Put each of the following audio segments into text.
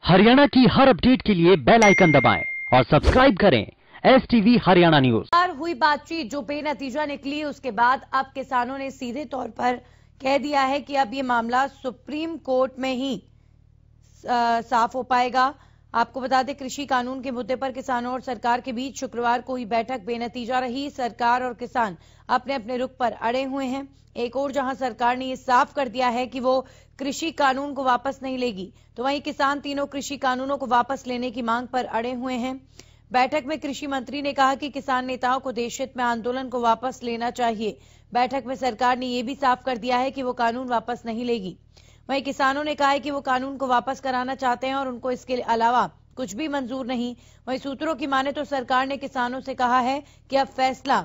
हरियाणा की हर अपडेट के लिए बेल आइकन दबाएं और सब्सक्राइब करें STV हरियाणा न्यूज। हुई बातचीत जो बेनतीजा निकली, उसके बाद अब किसानों ने सीधे तौर पर कह दिया है कि अब ये मामला सुप्रीम कोर्ट में ही साफ हो पाएगा। आपको बता दें, कृषि कानून के मुद्दे पर किसानों और सरकार के बीच शुक्रवार को हुई बैठक बेनतीजा रही। सरकार और किसान अपने अपने रुख पर अड़े हुए हैं। एक और जहां सरकार ने ये साफ कर दिया है कि वो कृषि कानून को वापस नहीं लेगी, तो वहीं किसान तीनों कृषि कानूनों को वापस लेने की मांग पर अड़े हुए हैं। बैठक में कृषि मंत्री ने कहा कि किसान नेताओं को देशहित में आंदोलन को वापस लेना चाहिए। बैठक में सरकार ने यह भी साफ कर दिया है कि वो कानून वापस नहीं लेगी। वहीं किसानों ने कहा है कि वो कानून को वापस कराना चाहते हैं और उनको इसके अलावा कुछ भी मंजूर नहीं। वहीं सूत्रों की माने तो सरकार ने किसानों से कहा है कि अब फैसला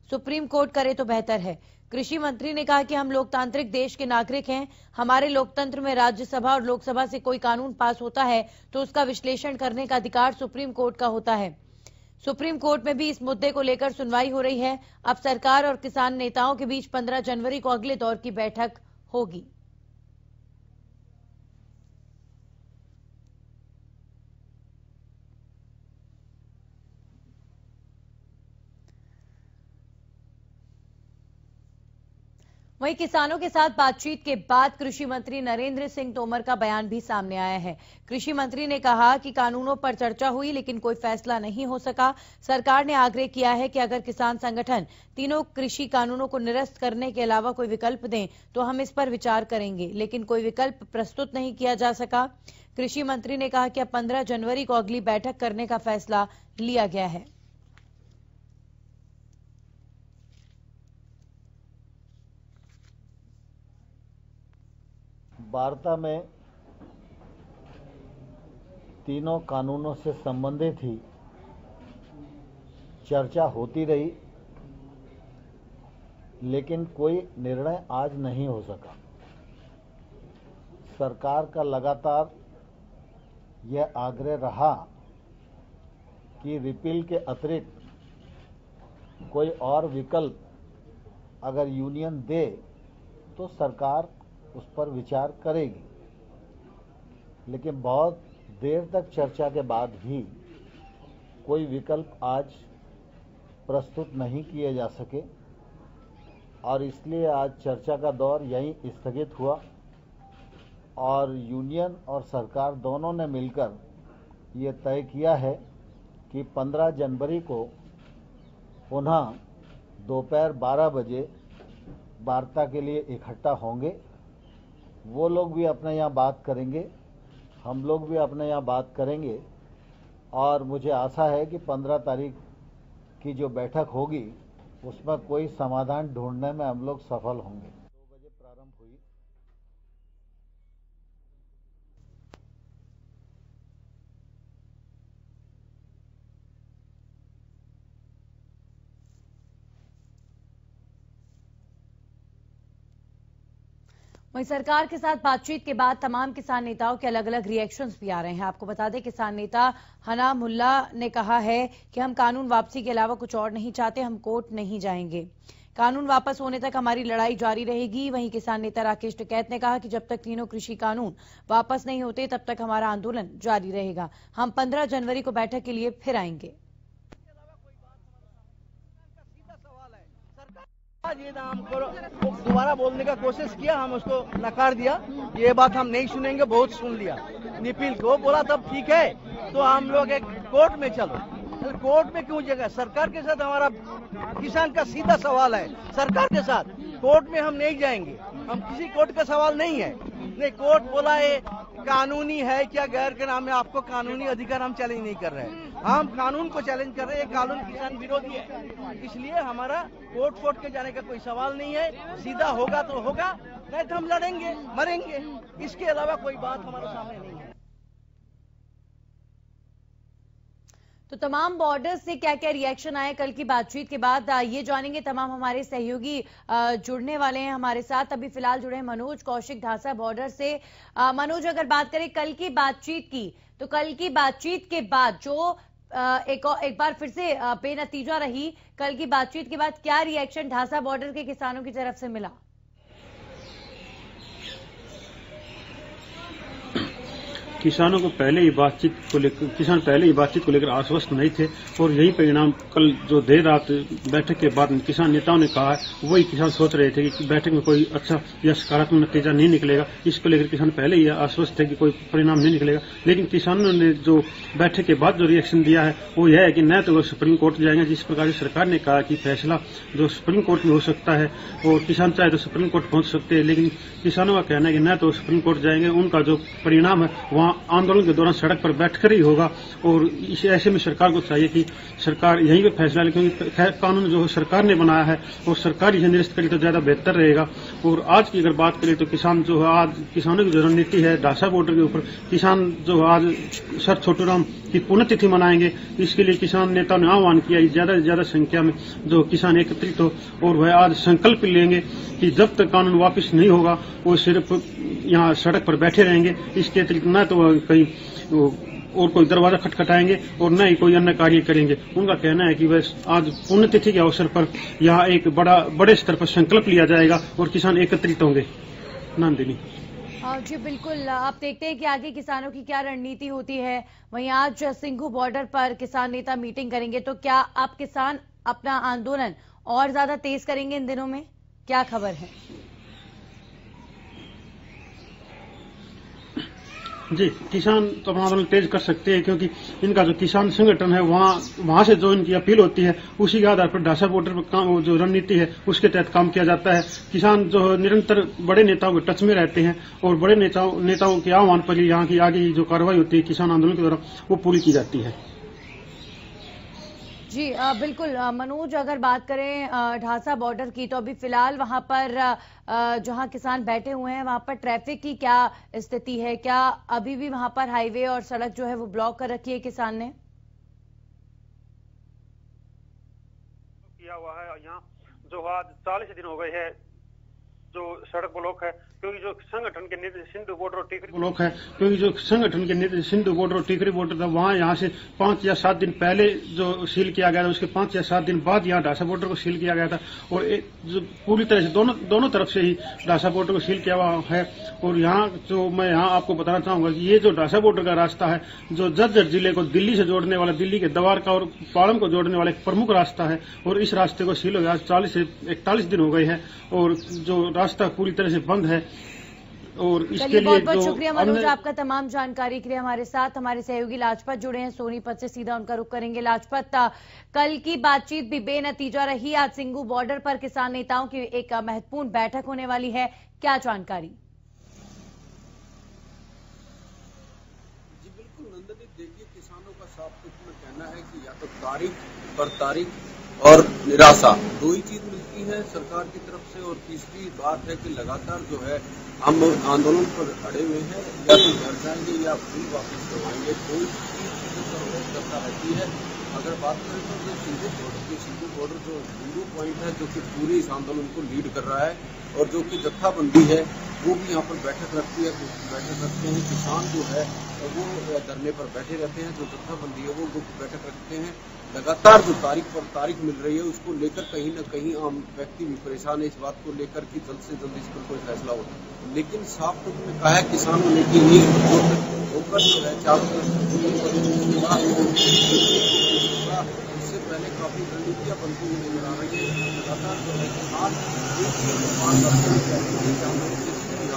सुप्रीम कोर्ट करे तो बेहतर है। कृषि मंत्री ने कहा कि हम लोकतांत्रिक देश के नागरिक हैं। हमारे लोकतंत्र में राज्यसभा और लोकसभा से कोई कानून पास होता है तो उसका विश्लेषण करने का अधिकार सुप्रीम कोर्ट का होता है। सुप्रीम कोर्ट में भी इस मुद्दे को लेकर सुनवाई हो रही है। अब सरकार और किसान नेताओं के बीच 15 जनवरी को अगले दौर की बैठक होगी। वहीं किसानों के साथ बातचीत के बाद कृषि मंत्री नरेंद्र सिंह तोमर का बयान भी सामने आया है। कृषि मंत्री ने कहा कि कानूनों पर चर्चा हुई लेकिन कोई फैसला नहीं हो सका। सरकार ने आग्रह किया है कि अगर किसान संगठन तीनों कृषि कानूनों को निरस्त करने के अलावा कोई विकल्प दें तो हम इस पर विचार करेंगे, लेकिन कोई विकल्प प्रस्तुत नहीं किया जा सका। कृषि मंत्री ने कहा कि अब 15 जनवरी को अगली बैठक करने का फैसला लिया गया है। वार्ता में तीनों कानूनों से संबंधित ही चर्चा होती रही, लेकिन कोई निर्णय आज नहीं हो सका। सरकार का लगातार यह आग्रह रहा कि रिपील के अतिरिक्त कोई और विकल्प अगर यूनियन दे तो सरकार उस पर विचार करेगी, लेकिन बहुत देर तक चर्चा के बाद भी कोई विकल्प आज प्रस्तुत नहीं किए जा सके और इसलिए आज चर्चा का दौर यहीं स्थगित हुआ और यूनियन और सरकार दोनों ने मिलकर ये तय किया है कि 15 जनवरी को पुनः दोपहर 12 बजे वार्ता के लिए इकट्ठा होंगे। वो लोग भी अपने यहाँ बात करेंगे, हम लोग भी अपने यहाँ बात करेंगे और मुझे आशा है कि 15 तारीख की जो बैठक होगी उसमें कोई समाधान ढूंढने में हम लोग सफल होंगे। 2 बजे प्रारंभ हुई। वहीं सरकार के साथ बातचीत के बाद तमाम किसान नेताओं के अलग अलग रिएक्शंस भी आ रहे हैं। आपको बता दें, किसान नेता हना मुल्ला ने कहा है कि हम कानून वापसी के अलावा कुछ और नहीं चाहते, हम कोर्ट नहीं जाएंगे, कानून वापस होने तक हमारी लड़ाई जारी रहेगी। वहीं किसान नेता राकेश टिकैत ने कहा कि जब तक तीनों कृषि कानून वापस नहीं होते तब तक हमारा आंदोलन जारी रहेगा। हम 15 जनवरी को बैठक के लिए फिर आएंगे। ये नाम दोबारा बोलने का कोशिश किया, हम उसको नकार दिया। ये बात हम नहीं सुनेंगे, बहुत सुन लिया। निपिल को बोला तब ठीक है, तो हम लोग एक कोर्ट में चलो। कोर्ट में क्यों जगह? सरकार के साथ हमारा किसान का सीधा सवाल है, सरकार के साथ कोर्ट में हम नहीं जाएंगे। हम किसी कोर्ट का सवाल नहीं है। नहीं, कोर्ट बोला है कानूनी है क्या गैर के नाम में आपको कानूनी अधिकार हम चैलेंज नहीं कर रहे हैं, हम कानून को चैलेंज कर रहे हैं। कानून किसान विरोधी है, इसलिए हमारा कोर्ट के जाने का कोई सवाल नहीं है। सीधा होगा तो होगा, नहीं तो हम लड़ेंगे, मरेंगे। इसके अलावा कोई बात हमारे सामने नहीं है। तो तमाम बॉर्डर्स से क्या क्या रिएक्शन आए कल की बातचीत के बाद, ये जानेंगे। तमाम हमारे सहयोगी जुड़ने वाले हैं हमारे साथ। अभी फिलहाल जुड़े हैं मनोज कौशिक ढासा बॉर्डर से। मनोज, अगर बात करें कल की बातचीत की, तो कल की बातचीत के बाद जो एक बार फिर से बेनतीजा रही, कल की बातचीत के बाद क्या रिएक्शन ढासा बॉर्डर के किसानों की तरफ से मिला? किसानों को पहले ही बातचीत को लेकर आश्वस्त नहीं थे और यही परिणाम कल जो देर रात बैठक के बाद किसान नेताओं ने कहा है, वही किसान सोच रहे थे कि बैठक में कोई अच्छा या सकारात्मक नतीजा नहीं निकलेगा। इसको लेकर किसान पहले ही आश्वस्त थे कि कोई परिणाम नहीं निकलेगा। लेकिन किसानों ने जो बैठक के बाद जो रिएक्शन दिया है वो यह है कि न तो वो सुप्रीम कोर्ट जाएंगे, जिस प्रकार से सरकार ने कहा कि फैसला जो सुप्रीम कोर्ट में हो सकता है और किसान चाहे तो सुप्रीम कोर्ट पहुंच सकते हैं, लेकिन किसानों का कहना है कि न तो सुप्रीम कोर्ट जाएंगे, उनका जो परिणाम है वहां आंदोलन के दौरान सड़क पर बैठकर ही होगा। और इस ऐसे में सरकार को चाहिए कि सरकार यहीं पे फैसला ले, क्योंकि कानून जो सरकार ने बनाया है और सरकार इसे निरस्त करे तो ज्यादा बेहतर रहेगा। और आज की अगर बात करें तो किसान जो है, आज किसानों की जो रणनीति है ढासा बॉर्डर के ऊपर, किसान जो आज सर छोटूराम की पुण्यतिथि मनाएंगे। इसके लिए किसान नेताओं ने आह्वान किया ज्यादा से ज्यादा संख्या में जो किसान एकत्रित हो और वह आज संकल्प लेंगे कि जब तक कानून वापस नहीं होगा वो सिर्फ यहाँ सड़क पर बैठे रहेंगे। इसके अतिरिक्त न तो कहीं और कोई दरवाजा खटखटाएंगे और न ही कोई अन्य कार्य करेंगे। उनका कहना है कि वह आज पुण्यतिथि के अवसर पर यहाँ एक बड़े स्तर पर संकल्प लिया जाएगा और किसान एकत्रित होंगे। नंदिनी जी बिल्कुल, आप देखते हैं कि आगे किसानों की क्या रणनीति होती है। वहीं आज सिंघू बॉर्डर पर किसान नेता मीटिंग करेंगे, तो क्या आप किसान अपना आंदोलन और ज्यादा तेज करेंगे इन दिनों में, क्या खबर है? जी, किसान तो अपना आंदोलन तेज कर सकते हैं, क्योंकि इनका जो किसान संगठन है वहां से जो इनकी अपील होती है उसी के आधार पर ढासा बॉर्डर पर काम जो रणनीति है उसके तहत काम किया जाता है। किसान जो निरंतर बड़े नेताओं के टच में रहते हैं और बड़े नेताओं के आह्वान पर यहाँ की आगे जो कार्रवाई होती है किसान आंदोलन के दौरान वो पूरी की जाती है। जी बिल्कुल मनोज, अगर बात करें ढासा बॉर्डर की, तो अभी फिलहाल वहां पर जहां किसान बैठे हुए हैं वहां पर ट्रैफिक की क्या स्थिति है? क्या अभी भी वहां पर हाईवे और सड़क जो है वो ब्लॉक कर रखी है किसान ने? किया हुआ है यहाँ जो आज 40 दिन हो गए हैं जो सड़क ब्लॉक है, क्योंकि जो संगठन के नीति सिंधु बॉर्डर और टीकरी ब्लॉक है, क्योंकि जो संगठन के नीति सिंधु बॉर्डर और टीकरी बॉर्डर था वहां यहाँ से 5 या 7 दिन पहले जो सील किया गया था, उसके 5 या 7 दिन बाद यहाँ ढासा बॉर्डर को सील किया गया था। और जो पूरी तरह से दोनों तरफ से ही ढासा बॉर्डर को सील किया हुआ है। और यहाँ जो मैं यहाँ आपको बताना चाहूंगा कि ये जो ढासा बॉर्डर का रास्ता है जो झज्जर जिले को दिल्ली से जोड़ने वाला, दिल्ली के द्वारका और पालम को जोड़ने वाला एक प्रमुख रास्ता है और इस रास्ते को सील हो गया 40 से 41 दिन हो गए हैं और जो रास्ता पूरी तरह से बंद है। और इसके लिए बहुत बहुत शुक्रिया मनोज आपका तमाम जानकारी के लिए। हमारे साथ हमारे सहयोगी लाजपत जुड़े हैं सोनीपत से, सीधा उनका रुख करेंगे। लाजपत, कल की बातचीत भी बेनतीजा रही, आज सिंघू बॉर्डर पर किसान नेताओं की एक महत्वपूर्ण बैठक होने वाली है, क्या जानकारी? जी बिल्कुल नंदनी, देखिए किसानों का साफ तौर में कहना है कि या तो तारीख पर तारीख और निराशा दो ही चीज मिलती है सरकार की तरफ से, और तीसरी बात है कि लगातार जो है हम आंदोलन पर अड़े हुए हैं, या तो घर जाएंगे या फिर वापस करवाएंगे, कोई चीज करता रहती है। अगर बात करें तो जो सिंधु बॉर्डर जो हिंदू पॉइंट है जो कि पूरे इस आंदोलन को लीड कर रहा है और जो कि जत्थाबंदी है वो भी यहाँ पर बैठक रखते हैं। किसान जो है वो धरने पर बैठे रहते हैं, जो जत्थाबंदी है वो बैठक रखते हैं। लगातार जो तारीख पर तारीख मिल रही है उसको लेकर कहीं न कहीं आम व्यक्ति भी परेशान है इस बात को लेकर कि जल्द से जल्द इस पर कोई फैसला हो। लेकिन साफ तौर में कहा है किसानों ने कि होकर जो है इससे पहले काफी रणनीतियां बनती हुई नजर आ रही है। लगातार जो है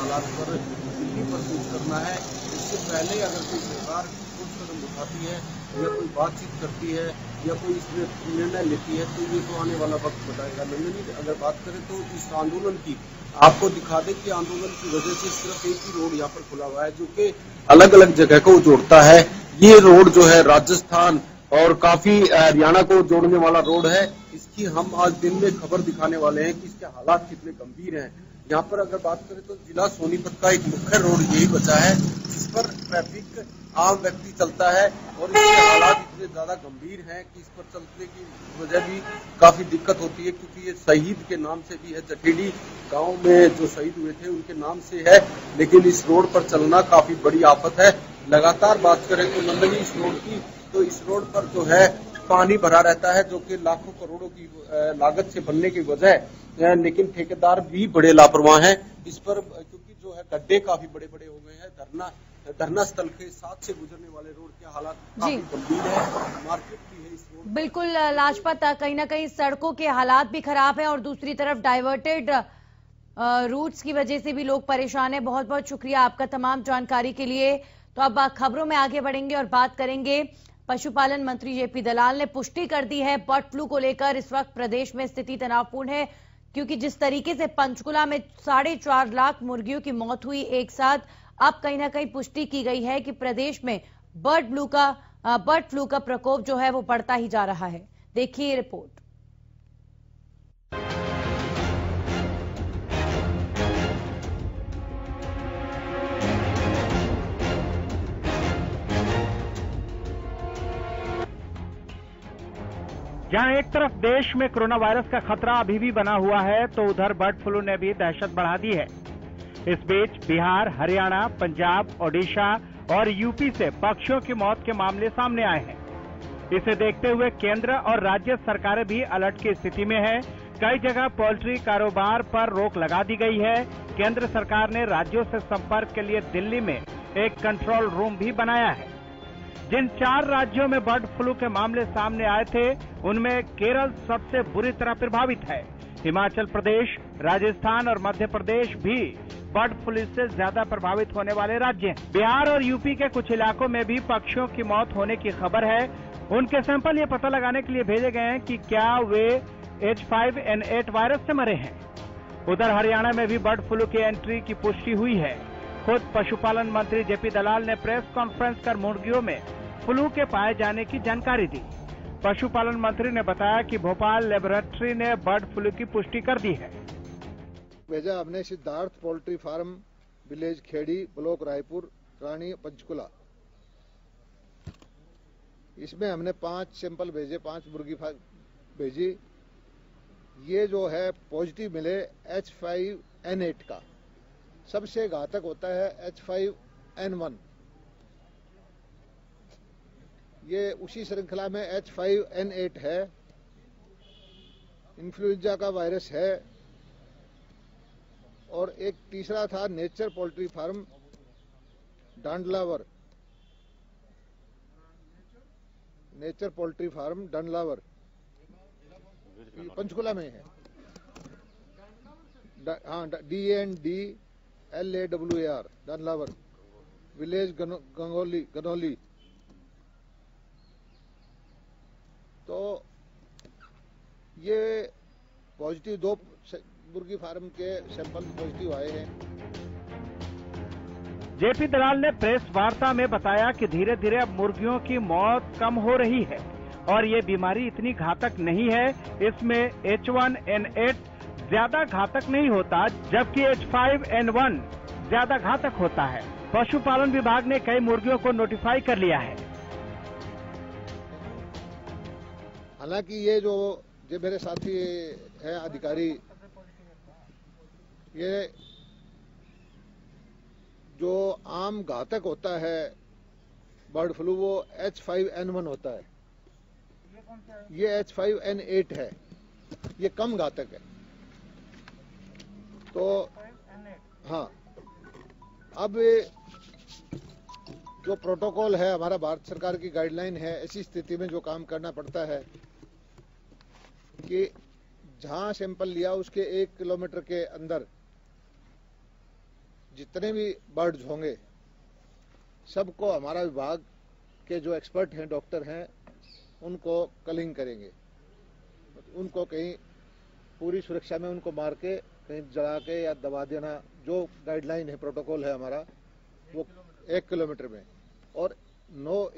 हालात पर दिल्ली पर कुछ करना है, इससे पहले अगर कोई सरकार कुछ कदम उठाती है या कोई बातचीत करती है या कोई इसमें निर्णय लेती है तो ये तो आने वाला वक्त बताएगा। नंदनी, अगर बात करें तो इस आंदोलन की आपको दिखा दें कि आंदोलन की वजह से सिर्फ एक ही रोड यहाँ पर खुला हुआ है जो कि अलग अलग जगह को जोड़ता है। ये रोड जो है राजस्थान और काफी हरियाणा को जोड़ने वाला रोड है। इसकी हम आज दिन में खबर दिखाने वाले हैं कि इसके हालात कितने गंभीर हैं। यहाँ पर अगर बात करें तो जिला सोनीपत का एक मुख्य रोड यही बचा है जिस पर ट्रैफिक आम व्यक्ति चलता है और इसके हालात इतने ज्यादा गंभीर हैं कि इस पर चलने की वजह भी काफी दिक्कत होती है, क्योंकि ये शहीद के नाम से भी है। जटेली गांव में जो शहीद हुए थे उनके नाम से है, लेकिन इस रोड पर चलना काफी बड़ी आफत है। लगातार बात करें तो नंदनी इस रोड की, तो इस रोड पर जो है पानी भरा रहता है जो कि लाखों करोड़ों की लागत से बनने की वजह, लेकिन ठेकेदार भी बड़े लापरवाह हैं इस पर, क्योंकि जो है गड्ढे काफी बड़े बड़े हो गए हैं। धरना धरना स्थल के साथ से गुजरने वाले रोड के हालात काफी गंभीर है। मार्केट भी है इस रोड। बिल्कुल लाजपत, कहीं ना कहीं सड़कों के हालात भी खराब हैं और दूसरी तरफ डाइवर्टेड रूट्स की वजह से भी लोग परेशान हैं। बहुत बहुत शुक्रिया आपका तमाम जानकारी के लिए। तो अब खबरों में आगे बढ़ेंगे और बात करेंगे। पशुपालन मंत्री जेपी दलाल ने पुष्टि कर दी है बर्ड फ्लू को लेकर इस वक्त प्रदेश में स्थिति तनावपूर्ण है, क्योंकि जिस तरीके से पंचकुला में 4.5 लाख मुर्गियों की मौत हुई एक साथ, अब कहीं ना कहीं पुष्टि की गई है कि प्रदेश में बर्ड फ्लू का प्रकोप जो है वो बढ़ता ही जा रहा है। देखिए रिपोर्ट। जहां एक तरफ देश में कोरोना वायरस का खतरा अभी भी बना हुआ है, तो उधर बर्ड फ्लू ने भी दहशत बढ़ा दी है। इस बीच बिहार, हरियाणा, पंजाब, ओडिशा और यूपी से पक्षियों की मौत के मामले सामने आए हैं। इसे देखते हुए केंद्र और राज्य सरकारें भी अलर्ट की स्थिति में है। कई जगह पोल्ट्री कारोबार पर रोक लगा दी गई है। केंद्र सरकार ने राज्यों से संपर्क के लिए दिल्ली में एक कंट्रोल रूम भी बनाया है। जिन 4 राज्यों में बर्ड फ्लू के मामले सामने आए थे, उनमें केरल सबसे बुरी तरह प्रभावित है। हिमाचल प्रदेश, राजस्थान और मध्य प्रदेश भी बर्ड फ्लू से ज्यादा प्रभावित होने वाले राज्य हैं। बिहार और यूपी के कुछ इलाकों में भी पक्षियों की मौत होने की खबर है। उनके सैंपल ये पता लगाने के लिए भेजे गए हैं कि क्या वे H5N8 वायरस से मरे हैं। उधर हरियाणा में भी बर्ड फ्लू की एंट्री की पुष्टि हुई है। खुद पशुपालन मंत्री जेपी दलाल ने प्रेस कॉन्फ्रेंस कर मुर्गियों में फ्लू के पाए जाने की जानकारी दी। पशुपालन मंत्री ने बताया कि भोपाल लेबोरेटरी ने बर्ड फ्लू की पुष्टि कर दी है। भेजा हमने Siddharth poultry farm, village Khedi, block Raipur, Rani, Panchkula. इसमें हमने 5 सैंपल भेजे, 5 मुर्गी भेजी। ये जो है पॉजिटिव मिले H5N8 का। सबसे घातक होता है H5N1। ये उसी श्रृंखला में H5N8 है। इन्फ्लुएंजा का वायरस है। और एक तीसरा था nature poultry farm Dandlawar, nature poultry farm Dandlawar, Panchkula में है। हाँ, DANDLAWAR डांडलावर, विलेज गनौली। तो ये पॉजिटिव 2 मुर्गी फार्म के सैंपल पॉजिटिव आए हैं। जेपी दलाल ने प्रेस वार्ता में बताया कि धीरे धीरे अब मुर्गियों की मौत कम हो रही है और ये बीमारी इतनी घातक नहीं है। इसमें H1N8 ज्यादा घातक नहीं होता, जबकि H5N1 ज्यादा घातक होता है। पशुपालन विभाग ने कई मुर्गियों को नोटिफाई कर लिया है। हालांकि ये जो मेरे साथी है अधिकारी, ये जो आम घातक होता है बर्ड फ्लू, वो H5N1 होता है। ये H5N8 है, ये कम घातक है। तो हाँ, अब जो प्रोटोकॉल है हमारा, भारत सरकार की गाइडलाइन है, ऐसी स्थिति में जो काम करना पड़ता है कि जहां सैंपल लिया उसके 1 किलोमीटर के अंदर जितने भी बर्ड्स होंगे, सबको हमारा विभाग के जो एक्सपर्ट हैं, डॉक्टर हैं, उनको कलिंग करेंगे। उनको कहीं पूरी सुरक्षा में उनको मार के कहीं जला के या दबा देना, जो गाइडलाइन है, प्रोटोकॉल है हमारा, वो 1 किलोमीटर में। और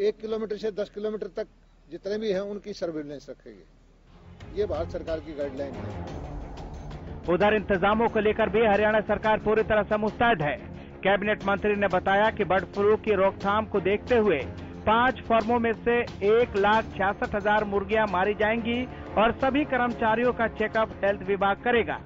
1 किलोमीटर से 10 किलोमीटर तक जितने भी हैं उनकी सर्विलेंस रखेंगे। ये भारत सरकार की गाइडलाइन है। उधर इंतजामों को लेकर भी हरियाणा सरकार पूरी तरह से मुस्तैद है। कैबिनेट मंत्री ने बताया कि बर्ड फ्लू की रोकथाम को देखते हुए 5 फर्मों में से 1,66,000 मुर्गियां मारी जाएंगी और सभी कर्मचारियों का चेकअप हेल्थ विभाग करेगा।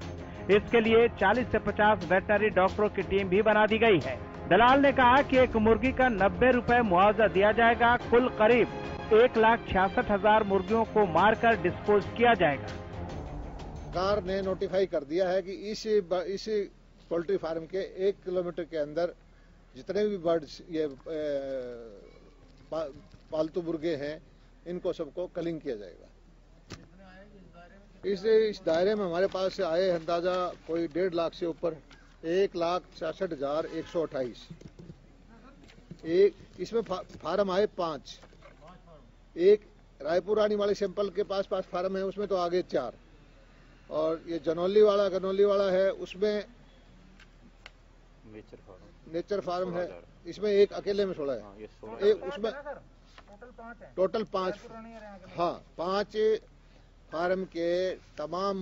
इसके लिए 40 से 50 वेटनरी डॉक्टरों की टीम भी बना दी गई है। दलाल ने कहा कि एक मुर्गी का 90 रुपए मुआवजा दिया जाएगा। कुल करीब 1,66,000 मुर्गियों को मारकर डिस्पोज किया जाएगा। सरकार ने नोटिफाई कर दिया है कि इस पोल्ट्री फार्म के 1 किलोमीटर के अंदर जितने भी बर्ड्स ये पालतू मुर्गे हैं, इनको सबको कलिंग किया जाएगा। इस दायरे में हमारे पास से आए अंदाजा कोई 1.5 लाख से ऊपर, 1,66,128। एक इसमें फार्म आए 5, एक रायपुर रानी वाले सैंपल के पास फार्म है, उसमें तो आगे 4, और ये गनौली वाला है, उसमें नेचर फार्म है, इसमें एक अकेले में 16 है, एक उसमें टोटल 5। हाँ, 5 फार्म के तमाम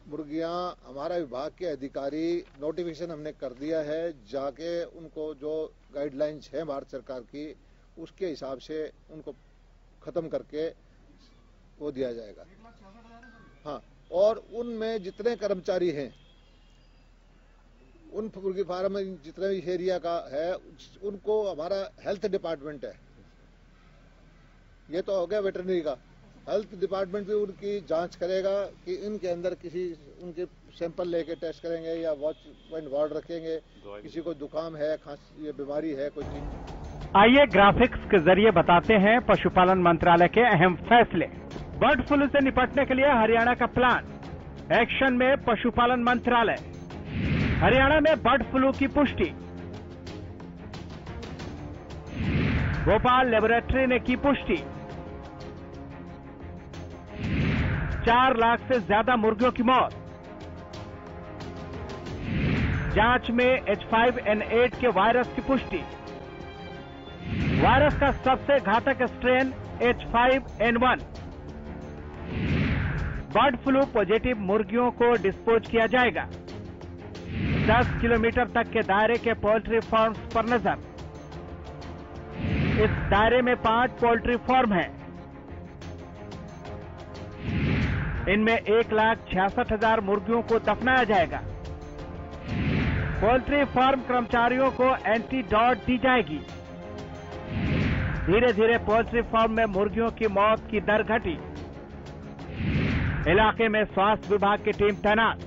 मुर्गियां हमारा विभाग के अधिकारी, नोटिफिकेशन हमने कर दिया है, जाके उनको जो गाइडलाइंस है भारत सरकार की, उसके हिसाब से उनको खत्म करके वो दिया जाएगा। हाँ, और उनमें जितने कर्मचारी हैं, उन मुर्गी फार्म में जितने भी एरिया का है, उनको हमारा हेल्थ डिपार्टमेंट है, ये तो हो गया वेटरनरी का, हेल्थ डिपार्टमेंट भी उनकी जांच करेगा कि इनके अंदर किसी उनके सैंपल लेके टेस्ट करेंगे या वॉच एंड वार्ड रखेंगे, किसी को जुकाम है, खांसी, ये बीमारी है कोई चीज। आइए ग्राफिक्स के जरिए बताते हैं पशुपालन मंत्रालय के अहम फैसले। बर्ड फ्लू से निपटने के लिए हरियाणा का प्लान, एक्शन में पशुपालन मंत्रालय। हरियाणा में बर्ड फ्लू की पुष्टि, भोपाल लेबोरेटरी ने की पुष्टि। 4 लाख से ज्यादा मुर्गियों की मौत। जांच में H5N8 के वायरस की पुष्टि। वायरस का सबसे घातक strain H5N1। Bird flu positive मुर्गियों को डिस्पोज किया जाएगा। 10 किलोमीटर तक के दायरे के पोल्ट्री फार्म्स पर नजर। इस दायरे में 5 पोल्ट्री फार्म हैं। इनमें 1,66,000 मुर्गियों को दफनाया जाएगा। पोल्ट्री फार्म कर्मचारियों को एंटीडोट दी जाएगी। धीरे धीरे पोल्ट्री फार्म में मुर्गियों की मौत की दर घटी। इलाके में स्वास्थ्य विभाग की टीम तैनात।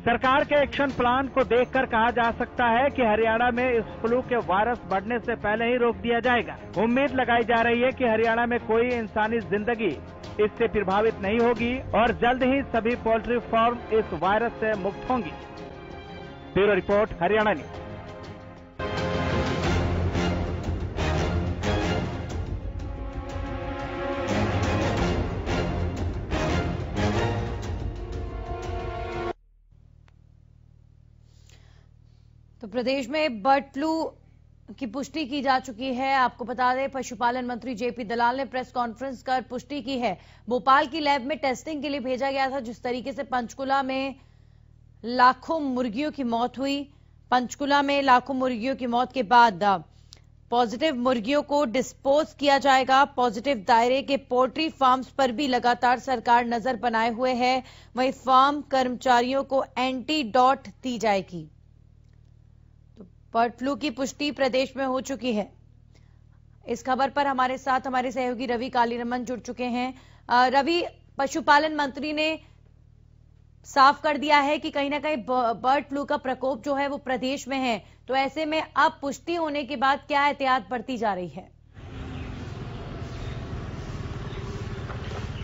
सरकार के एक्शन प्लान को देखकर कहा जा सकता है कि हरियाणा में इस फ्लू के वायरस बढ़ने से पहले ही रोक दिया जाएगा। उम्मीद लगाई जा रही है कि हरियाणा में कोई इंसानी जिंदगी इससे प्रभावित नहीं होगी और जल्द ही सभी पोल्ट्री फार्म इस वायरस से मुक्त होंगी। Bureau report, Haryana news. तो प्रदेश में बर्ड फ्लू की पुष्टि की जा चुकी है। आपको बता दें, पशुपालन मंत्री जेपी दलाल ने प्रेस कॉन्फ्रेंस कर पुष्टि की है। भोपाल की लैब में टेस्टिंग के लिए भेजा गया था। जिस तरीके से पंचकुला में लाखों मुर्गियों की मौत हुई, पंचकुला में लाखों मुर्गियों की मौत के बाद पॉजिटिव मुर्गियों को डिस्पोज किया जाएगा। पॉजिटिव दायरे के पोल्ट्री फार्म्स पर भी लगातार सरकार नजर बनाए हुए है। वहीं फार्म कर्मचारियों को एंटीडोट दी जाएगी। बर्ड फ्लू की पुष्टि प्रदेश में हो चुकी है। इस खबर पर हमारे साथ हमारे सहयोगी रवि कालीरमन जुड़ चुके हैं। रवि, पशुपालन मंत्री ने साफ कर दिया है कि कहीं ना कहीं बर्ड फ्लू का प्रकोप जो है वो प्रदेश में है, तो ऐसे में अब पुष्टि होने के बाद क्या एहतियात बरती जा रही है?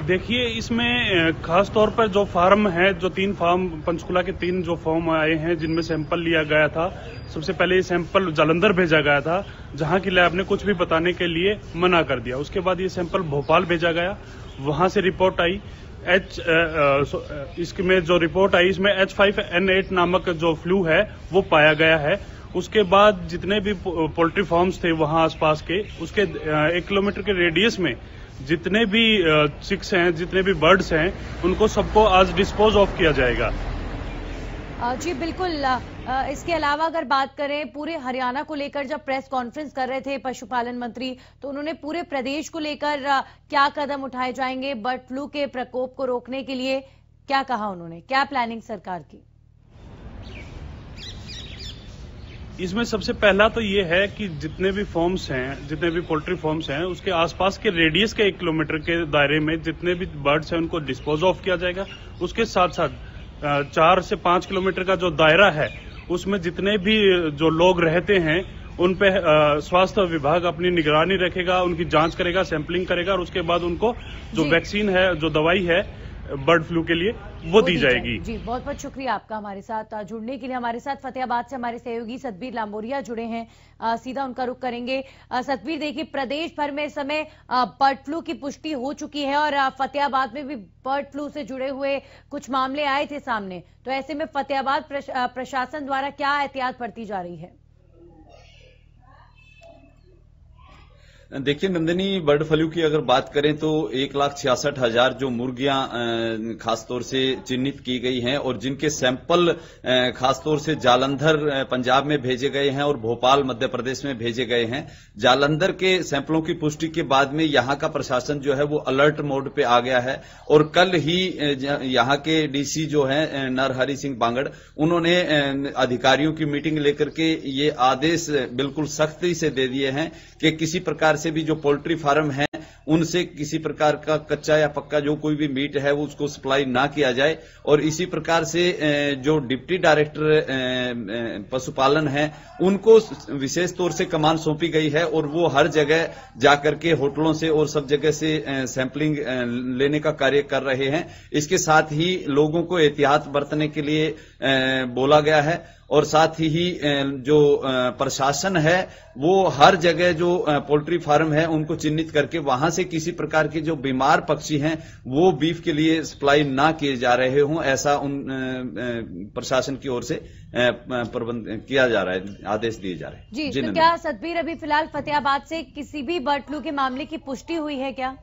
देखिए, इसमें खास तौर पर जो फार्म है, जो 3 फार्म, पंचकुला के 3 जो फार्म आए हैं जिनमें सैंपल लिया गया था। सबसे पहले ये सैंपल जालंधर भेजा गया था, जहां की लैब ने कुछ भी बताने के लिए मना कर दिया। उसके बाद ये सैंपल भोपाल भेजा गया, वहां से रिपोर्ट आई। इसमें जो रिपोर्ट आई, इसमें H5N8 नामक जो फ्लू है वो पाया गया है। उसके बाद जितने भी पोल्ट्री फार्म्स थे वहां आसपास के, उसके 1 किलोमीटर के रेडियस में जितने भी चिक्स हैं, जितने भी बर्ड्स हैं, उनको सबको आज डिस्पोज ऑफ किया जाएगा। जी बिल्कुल। इसके अलावा अगर बात करें पूरे हरियाणा को लेकर, जब प्रेस कॉन्फ्रेंस कर रहे थे पशुपालन मंत्री, तो उन्होंने पूरे प्रदेश को लेकर क्या कदम उठाए जाएंगे बर्ड फ्लू के प्रकोप को रोकने के लिए, क्या कहा उन्होंने, क्या प्लानिंग सरकार की? इसमें सबसे पहला तो ये है कि जितने भी फार्म्स हैं, जितने भी पोल्ट्री फार्म्स हैं, उसके आसपास के रेडियस के 1 किलोमीटर के दायरे में जितने भी बर्ड्स हैं उनको डिस्पोज ऑफ किया जाएगा। उसके साथ साथ 4 से 5 किलोमीटर का जो दायरा है उसमें जितने भी जो लोग रहते हैं उन पे स्वास्थ्य विभाग अपनी निगरानी रखेगा, उनकी जांच करेगा, सैंपलिंग करेगा और उसके बाद उनको जो वैक्सीन है, जो दवाई है बर्ड फ्लू के लिए वो दी जाएगी। जी, बहुत बहुत शुक्रिया आपका हमारे साथ जुड़ने के लिए। हमारे साथ फतेहाबाद से हमारे सहयोगी सतबीर लांबोरिया जुड़े हैं, सीधा उनका रुख करेंगे। सतबीर, देखिए प्रदेश भर में इस समय बर्ड फ्लू की पुष्टि हो चुकी है और फतेहाबाद में भी बर्ड फ्लू से जुड़े हुए कुछ मामले आए थे सामने, तो ऐसे में फतेहाबाद प्रशासन द्वारा क्या एहतियात बरती जा रही है? देखिए नंदिनी, बर्ड फ्लू की अगर बात करें तो 1,66,000 जो मुर्गियां खासतौर से चिन्हित की गई हैं और जिनके सैंपल खासतौर से जालंधर पंजाब में भेजे गए हैं और भोपाल मध्य प्रदेश में भेजे गए हैं। जालंधर के सैंपलों की पुष्टि के बाद में यहां का प्रशासन जो है वो अलर्ट मोड पे आ गया है और कल ही यहां के डीसी जो है नरहरि सिंह बांगड़, उन्होंने अधिकारियों की मीटिंग लेकर के ये आदेश बिल्कुल सख्ती से दे दिए हैं कि किसी प्रकार से भी जो पोल्ट्री फार्म है उनसे किसी प्रकार का कच्चा या पक्का जो कोई भी मीट है वो उसको सप्लाई ना किया जाए। और इसी प्रकार से जो डिप्टी डायरेक्टर पशुपालन है उनको विशेष तौर से कमान सौंपी गई है और वो हर जगह जाकर के होटलों से और सब जगह से सैंपलिंग लेने का कार्य कर रहे हैं। इसके साथ ही लोगों को एहतियात बरतने के लिए बोला गया है और साथ ही जो प्रशासन है वो हर जगह जो पोल्ट्री फार्म है उनको चिन्हित करके वहां से किसी प्रकार के जो बीमार पक्षी हैं वो बीफ के लिए सप्लाई ना किए जा रहे हों, ऐसा उन प्रशासन की ओर से प्रबंध किया जा रहा है, आदेश दिए जा रहे हैं। जी, तो क्या सतबीर अभी फिलहाल फतेहाबाद से किसी भी बर्ड फ्लू के मामले की पुष्टि हुई है क्या?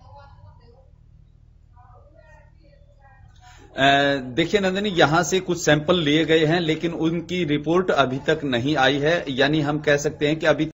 देखिए नंदिनी, यहां से कुछ सैंपल लिए गए हैं लेकिन उनकी रिपोर्ट अभी तक नहीं आई है, यानी हम कह सकते हैं कि अभी